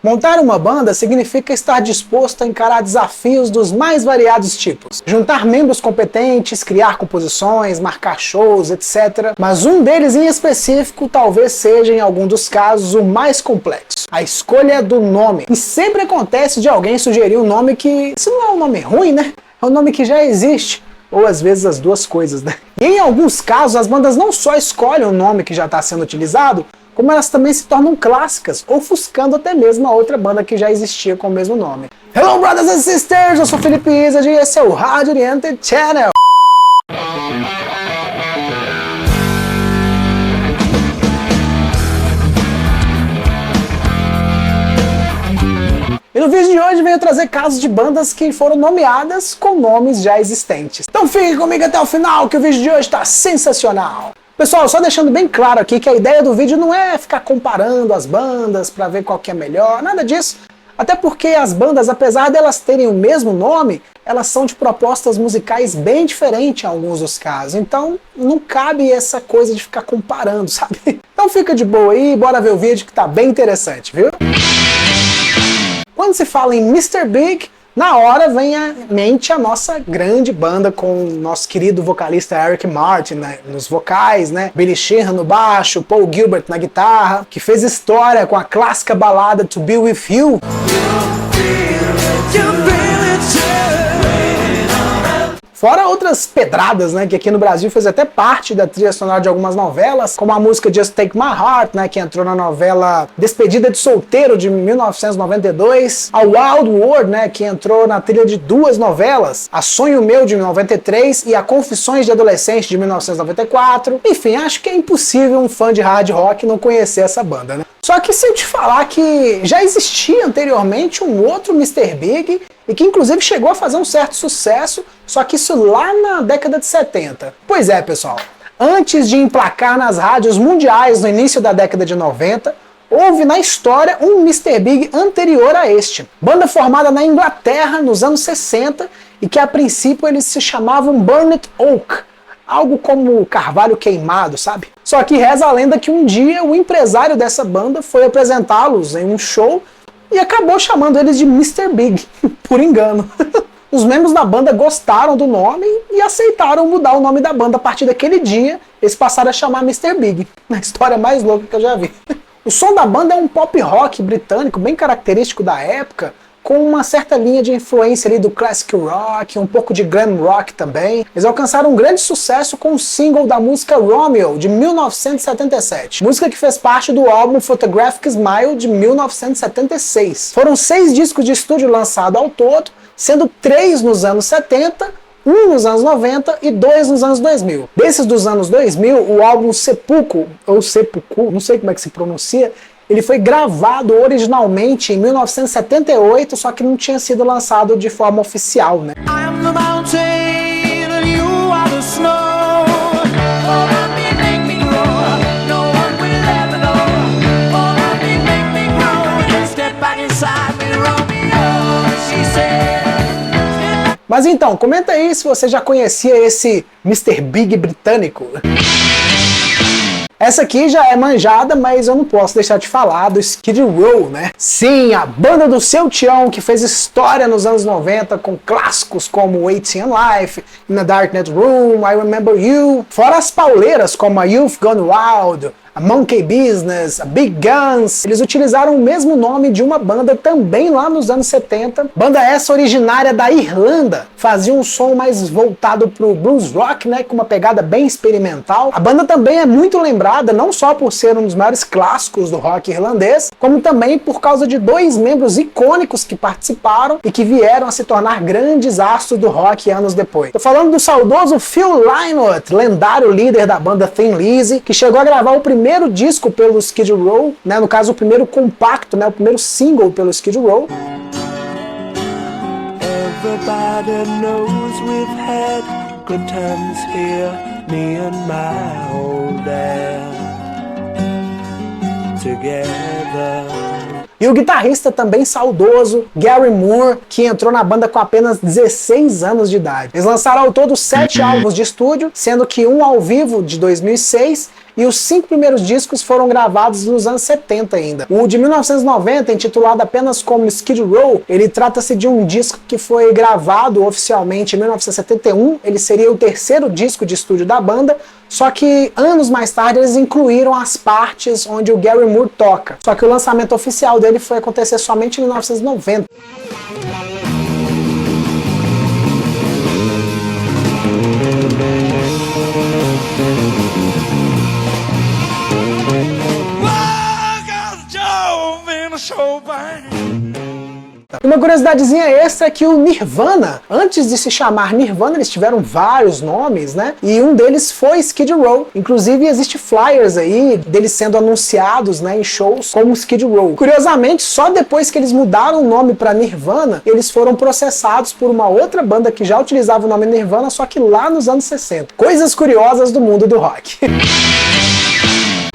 Montar uma banda significa estar disposto a encarar desafios dos mais variados tipos. Juntar membros competentes, criar composições, marcar shows, etc. Mas um deles em específico talvez seja, em algum dos casos, o mais complexo. A escolha do nome. E sempre acontece de alguém sugerir um nome que, se não é um nome ruim, né? É um nome que já existe. Ou às vezes as duas coisas, né? E em alguns casos, as bandas não só escolhem o nome que já está sendo utilizado, como elas também se tornam clássicas, ofuscando até mesmo a outra banda que já existia com o mesmo nome. Hello brothers and sisters, eu sou o Felipe Izard e esse é o Rádio Oriented Channel. E no vídeo de hoje venho trazer casos de bandas que foram nomeadas com nomes já existentes. Então fique comigo até o final que o vídeo de hoje está sensacional! Pessoal, só deixando bem claro aqui que a ideia do vídeo não é ficar comparando as bandas para ver qual que é melhor, nada disso. Até porque as bandas, apesar delas terem o mesmo nome, elas são de propostas musicais bem diferentes em alguns dos casos. Então não cabe essa coisa de ficar comparando, sabe? Então fica de boa aí, bora ver o vídeo que tá bem interessante, viu? Quando se fala em Mr. Big, na hora vem à mente a nossa grande banda com o nosso querido vocalista Eric Martin, né, nos vocais, né? Billy Sheehan no baixo, Paul Gilbert na guitarra, que fez história com a clássica balada To Be With You. Fora outras pedradas, né, que aqui no Brasil fez até parte da trilha sonora de algumas novelas, como a música Just Take My Heart, né, que entrou na novela Despedida de Solteiro, de 1992, a Wild World, né, que entrou na trilha de duas novelas, A Sonho Meu, de 93, e A Confissões de Adolescente, de 1994. Enfim, acho que é impossível um fã de hard rock não conhecer essa banda, né? Só que se eu te falar que já existia anteriormente um outro Mr. Big, e que inclusive chegou a fazer um certo sucesso, só que isso lá na década de 70. Pois é, pessoal, antes de emplacar nas rádios mundiais no início da década de 90, houve na história um Mr. Big anterior a este. Banda formada na Inglaterra nos anos 60 e que a princípio eles se chamavam Burnt Oak. Algo como carvalho queimado, sabe? Só que reza a lenda que um dia o empresário dessa banda foi apresentá-los em um show e acabou chamando eles de Mr. Big, por engano. Os membros da banda gostaram do nome e aceitaram mudar o nome da banda. A partir daquele dia, eles passaram a chamar Mr. Big. A história mais louca que eu já vi. O som da banda é um pop rock britânico bem característico da época, com uma certa linha de influência ali do classic rock, um pouco de glam rock também. Eles alcançaram um grande sucesso com o single da música Romeo, de 1977. Música que fez parte do álbum Photographic Smile, de 1976. Foram 6 discos de estúdio lançados ao todo, sendo 3 nos anos 70, 1 nos anos 90 e 2 nos anos 2000. Desses dos anos 2000, o álbum Sepulcro, ou Sepulcro, não sei como é que se pronuncia, ele foi gravado originalmente em 1978, só que não tinha sido lançado de forma oficial, né? Mas então, comenta aí se você já conhecia esse Mr. Big britânico. Essa aqui já é manjada, mas eu não posso deixar de falar do Skid Row, né? Sim, a banda do seu Tião, que fez história nos anos 90 com clássicos como Waiting on Life, In a Darknet Room, I Remember You. Fora as pauleiras como a Youth Gone Wild, a Monkey Business, a Big Guns. Eles utilizaram o mesmo nome de uma banda também lá nos anos 70. Banda essa originária da Irlanda. Fazia um som mais voltado pro blues rock, né, com uma pegada bem experimental. A banda também é muito lembrada, não só por ser um dos maiores clássicos do rock irlandês, como também por causa de 2 membros icônicos que participaram e que vieram a se tornar grandes astros do rock anos depois. Tô falando do saudoso Phil Lynott, lendário líder da banda Thin Lizzy, que chegou a gravar o primeiro disco pelo Skid Row, né, no caso o primeiro compacto, né, o primeiro single pelo Skid Row. Everybody knows we've had good times here, me and my old dad together. E o guitarrista também saudoso, Gary Moore, que entrou na banda com apenas 16 anos de idade. Eles lançaram ao todo 7 álbuns de estúdio, sendo que um ao vivo de 2006, e os 5 primeiros discos foram gravados nos anos 70 ainda. O de 1990, intitulado apenas como Skid Row, ele trata-se de um disco que foi gravado oficialmente em 1971, ele seria o 3º disco de estúdio da banda, só que anos mais tarde eles incluíram as partes onde o Gary Moore toca. Só que o lançamento oficial dele foi acontecer somente em 1990. Uma curiosidadezinha extra é que o Nirvana, antes de se chamar Nirvana, eles tiveram vários nomes, né? E um deles foi Skid Row. Inclusive existe flyers aí deles sendo anunciados, né, em shows como Skid Row. Curiosamente, só depois que eles mudaram o nome para Nirvana, eles foram processados por uma outra banda que já utilizava o nome Nirvana, só que lá nos anos 60. Coisas curiosas do mundo do rock.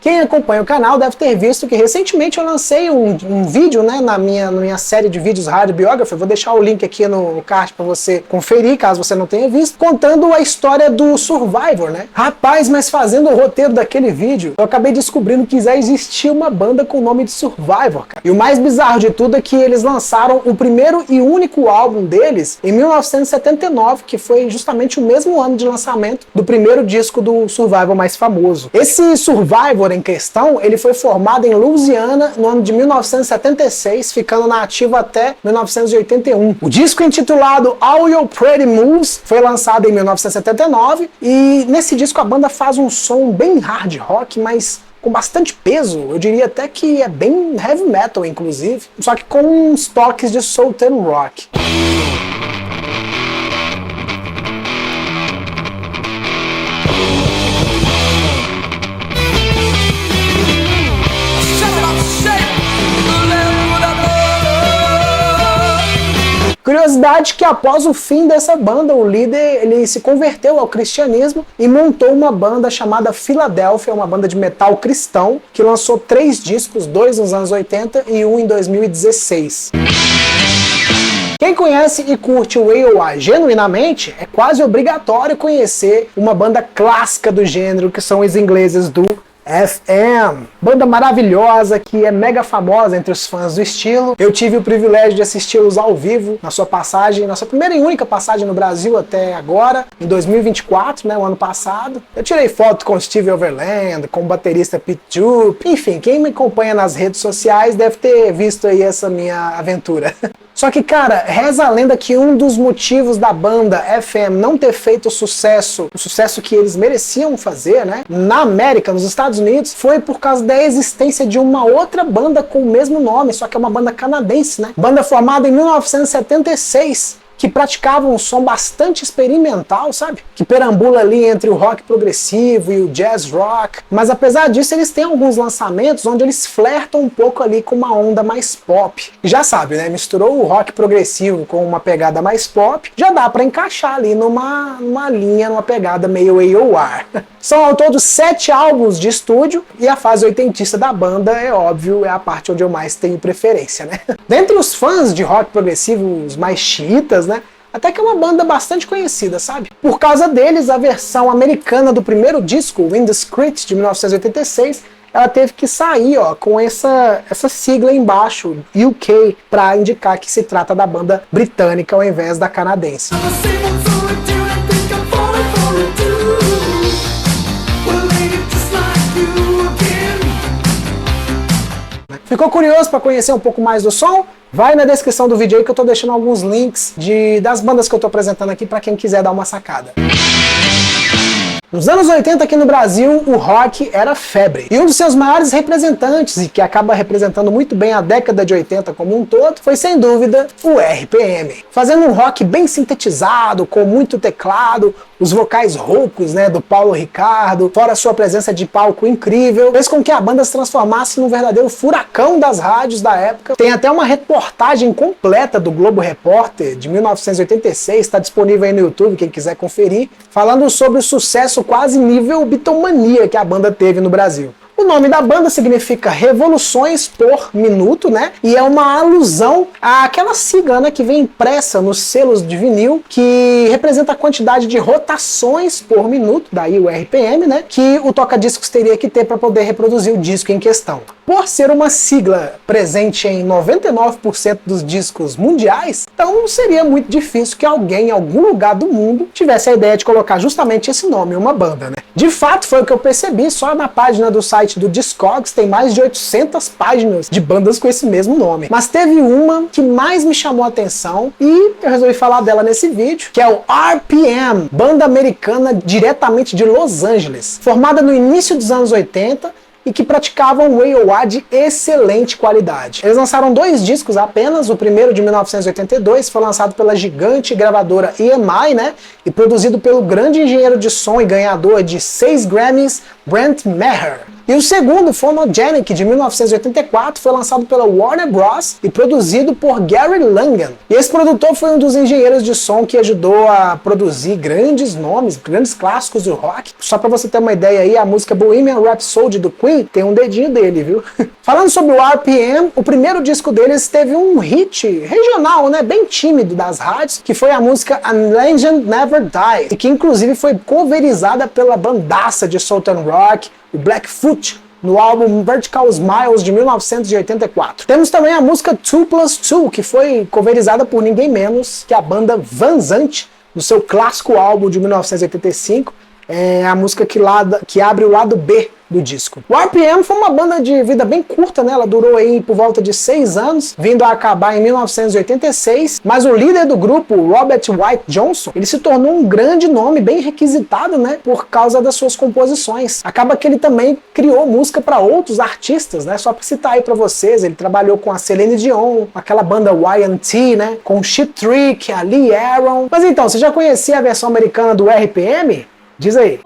Quem acompanha o canal deve ter visto que recentemente eu lancei um vídeo, né, na minha série de vídeos Hard Biography. Eu vou deixar o link aqui no card para você conferir, caso você não tenha visto, contando a história do Survivor, né? Rapaz, mas fazendo o roteiro daquele vídeo, eu acabei descobrindo que já existia uma banda com o nome de Survivor, cara. E o mais bizarro de tudo é que eles lançaram o primeiro e único álbum deles em 1979, que foi justamente o mesmo ano de lançamento do primeiro disco do Survivor mais famoso. Esse Survivor em questão, ele foi formado em Louisiana no ano de 1976, ficando na ativa até 1981. O disco intitulado All Your Pretty Moves foi lançado em 1979 e nesse disco a banda faz um som bem hard rock, mas com bastante peso, eu diria até que é bem heavy metal inclusive, só que com uns toques de southern rock. Curiosidade que após o fim dessa banda, o líder ele se converteu ao cristianismo e montou uma banda chamada Philadelphia, uma banda de metal cristão, que lançou 3 discos, 2 nos anos 80 e 1 em 2016. Quem conhece e curte o AOR genuinamente, é quase obrigatório conhecer uma banda clássica do gênero, que são os ingleses do FM, banda maravilhosa que é mega famosa entre os fãs do estilo. Eu tive o privilégio de assisti-los ao vivo na sua passagem, nossa primeira e única passagem no Brasil até agora, em 2024, né, o ano passado. Eu tirei foto com Steve Overland, com o baterista Pete Jupp, enfim, quem me acompanha nas redes sociais deve ter visto aí essa minha aventura. Só que, cara, reza a lenda que um dos motivos da banda FM não ter feito o sucesso que eles mereciam fazer, né, na América, nos Estados Unidos, foi por causa da existência de uma outra banda com o mesmo nome, só que é uma banda canadense, né? Banda formada em 1976, que praticava um som bastante experimental, sabe? Que perambula ali entre o rock progressivo e o jazz rock. Mas apesar disso, eles têm alguns lançamentos onde eles flertam um pouco ali com uma onda mais pop. E já sabe, né? Misturou o rock progressivo com uma pegada mais pop, já dá pra encaixar ali numa linha, numa pegada meio AOR. São ao todo 7 álbuns de estúdio e a fase oitentista da banda, é óbvio, é a parte onde eu mais tenho preferência, né? Dentre os fãs de rock progressivo, os mais xiitas, né? Até que é uma banda bastante conhecida, sabe? Por causa deles, a versão americana do primeiro disco, Indiscreet, de 1986, ela teve que sair, ó, com essa sigla embaixo, UK, para indicar que se trata da banda britânica ao invés da canadense. Ficou curioso para conhecer um pouco mais do som? Vai na descrição do vídeo aí que eu tô deixando alguns links das bandas que eu tô apresentando aqui para quem quiser dar uma sacada. Nos anos 80 aqui no Brasil, o rock era febre. E um dos seus maiores representantes, e que acaba representando muito bem a década de 80 como um todo, foi sem dúvida o RPM. Fazendo um rock bem sintetizado, com muito teclado, os vocais roucos, né, do Paulo Ricardo, fora sua presença de palco incrível, fez com que a banda se transformasse num verdadeiro furacão das rádios da época. Tem até uma reportagem completa do Globo Repórter, de 1986, está disponível aí no YouTube, quem quiser conferir, falando sobre o sucesso quase nível Beatlemania que a banda teve no Brasil. O nome da banda significa revoluções por minuto, né? E é uma alusão àquela sigla, né, que vem impressa nos selos de vinil, que representa a quantidade de rotações por minuto, daí o RPM, né, que o toca-discos teria que ter para poder reproduzir o disco em questão. Por ser uma sigla presente em 99% dos discos mundiais, então seria muito difícil que alguém em algum lugar do mundo tivesse a ideia de colocar justamente esse nome em uma banda, né? De fato, foi o que eu percebi, só na página do site do Discogs tem mais de 800 páginas de bandas com esse mesmo nome. Mas teve uma que mais me chamou a atenção e eu resolvi falar dela nesse vídeo, que é o R.P.M., banda americana diretamente de Los Angeles, formada no início dos anos 80, e que praticavam um AOR de excelente qualidade. Eles lançaram 2 discos apenas, o primeiro de 1982 foi lançado pela gigante gravadora EMI, né, e produzido pelo grande engenheiro de som e ganhador de 6 Grammys, Brent Maher. E o segundo, Phonogenic, de 1984, foi lançado pela Warner Bros. E produzido por Gary Langan. E esse produtor foi um dos engenheiros de som que ajudou a produzir grandes nomes, grandes clássicos do rock. Só pra você ter uma ideia aí, a música Bohemian Rhapsody do Queen tem um dedinho dele, viu? Falando sobre o R.P.M., o primeiro disco deles teve um hit regional, né, bem tímido das rádios, que foi a música A Legend Never Dies, e que inclusive foi coverizada pela bandaça de Southern Rock, o Blackfoot, no álbum Vertical Smiles de 1984. Temos também a música 2+2, que foi coverizada por ninguém menos que a banda Van Zandt, no seu clássico álbum de 1985, é a música que abre o lado B do disco. O R.P.M. foi uma banda de vida bem curta, né? Ela durou aí por volta de 6 anos, vindo a acabar em 1986, mas o líder do grupo, Robert White Johnson, ele se tornou um grande nome, bem requisitado, né? Por causa das suas composições. Acaba que ele também criou música para outros artistas, né? Só para citar aí para vocês, ele trabalhou com a Celine Dion, aquela banda Y&T, né? Com o Cheap Trick, a Lee Aaron. Mas então, você já conhecia a versão americana do R.P.M.? Diz aí.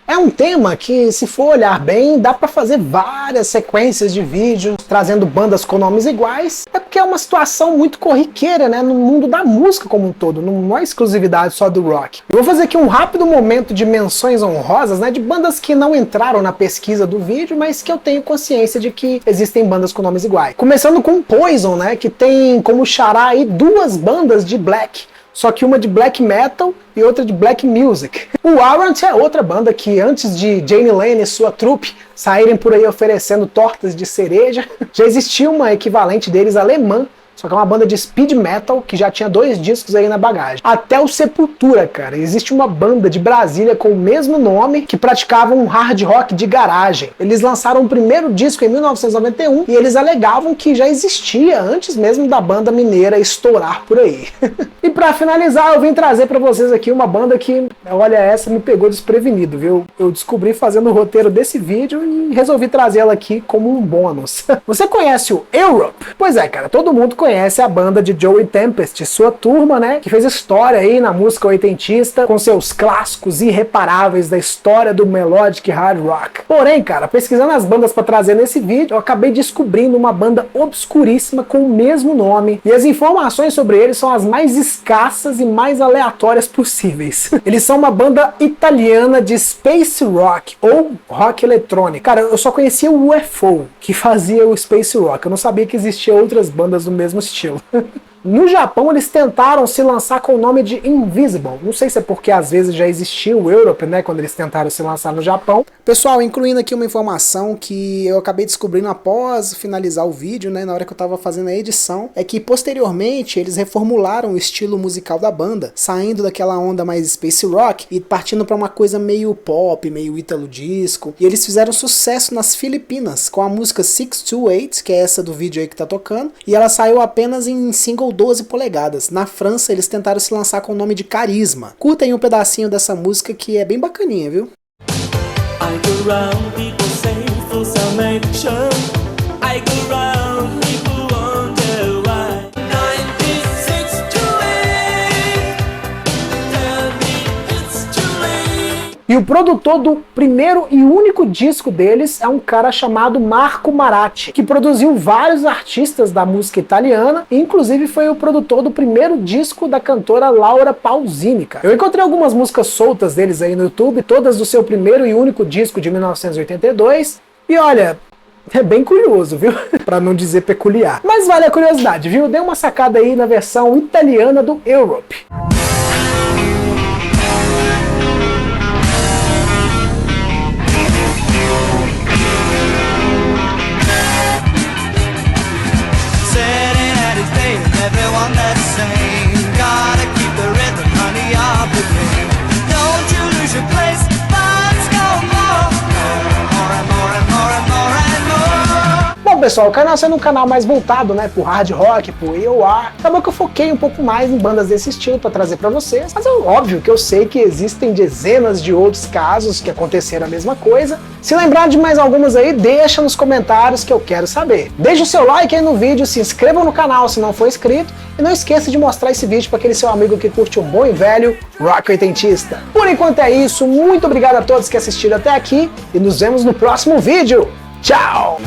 É um tema que, se for olhar bem, dá pra fazer várias sequências de vídeos trazendo bandas com nomes iguais. É porque é uma situação muito corriqueira, né, no mundo da música como um todo, não é exclusividade só do rock. Eu vou fazer aqui um rápido momento de menções honrosas, né, de bandas que não entraram na pesquisa do vídeo, mas que eu tenho consciência de que existem bandas com nomes iguais. Começando com Poison, né, que tem como xará aí 2 bandas de black. Só que uma de black metal e outra de black music. O Warrant é outra banda que, antes de Jani Lane e sua trupe saírem por aí oferecendo tortas de cereja, já existia uma equivalente deles alemã, só que é uma banda de speed metal que já tinha 2 discos aí na bagagem. Até o Sepultura, cara. Existe uma banda de Brasília com o mesmo nome que praticava um hard rock de garagem. Eles lançaram o primeiro disco em 1991 e eles alegavam que já existia antes mesmo da banda mineira estourar por aí. E pra finalizar, eu vim trazer pra vocês aqui uma banda que, olha, essa me pegou desprevenido, viu? Eu descobri fazendo o roteiro desse vídeo e resolvi trazê-la aqui como um bônus. Você conhece o Europe? Pois é, cara, todo mundo conhece a banda de Joey Tempest, sua turma, né, que fez história aí na música oitentista, com seus clássicos irreparáveis da história do melodic hard rock. Porém, cara, pesquisando as bandas pra trazer nesse vídeo, eu acabei descobrindo uma banda obscuríssima com o mesmo nome, e as informações sobre eles são as mais escassas e mais aleatórias possíveis. Eles são uma banda italiana de space rock, ou rock eletrônico. Cara, eu só conhecia o UFO, que fazia o space rock, eu não sabia que existiam outras bandas do mesmo estilo. No Japão, eles tentaram se lançar com o nome de Invisible. Não sei se é porque às vezes já existia o Europe, né, quando eles tentaram se lançar no Japão. Pessoal, incluindo aqui uma informação que eu acabei descobrindo após finalizar o vídeo, né, na hora que eu tava fazendo a edição, é que posteriormente eles reformularam o estilo musical da banda, saindo daquela onda mais space rock e partindo para uma coisa meio pop, meio ítalo disco. E eles fizeram sucesso nas Filipinas com a música 628, que é essa do vídeo aí que tá tocando, e ela saiu apenas em single 12 polegadas. Na França, eles tentaram se lançar com o nome de Carisma. Curta aí um pedacinho dessa música que é bem bacaninha, viu? I go round, people say reflection. I go round, people wonder why. 1968, tell me it's too late. E o produtor do primeiro e único disco deles é um cara chamado Marco Maratti, que produziu vários artistas da música italiana, e inclusive foi o produtor do primeiro disco da cantora Laura Pausini, cara. Eu encontrei algumas músicas soltas deles aí no YouTube, todas do seu primeiro e único disco de 1982, e olha, é bem curioso, viu? Pra não dizer peculiar. Mas vale a curiosidade, viu? Dei uma sacada aí na versão italiana do Europe. Everyone that's sane, gotta keep the rhythm, honey, of the game. Don't you lose your place, let's go more and more and more and more and more. Bom, pessoal, o canal sendo um canal mais voltado, né, pro hard rock, pro AOR, acabou que eu foquei um pouco mais em bandas desse estilo para trazer para vocês, mas é óbvio que eu sei que existem dezenas de outros casos que aconteceram a mesma coisa. Se lembrar de mais algumas aí, deixa nos comentários que eu quero saber. Deixa o seu like aí no vídeo, se inscreva no canal se não for inscrito, e não esqueça de mostrar esse vídeo para aquele seu amigo que curte um bom e velho rock oitentista. Por enquanto é isso, muito obrigado a todos que assistiram até aqui, e nos vemos no próximo vídeo. Tchau!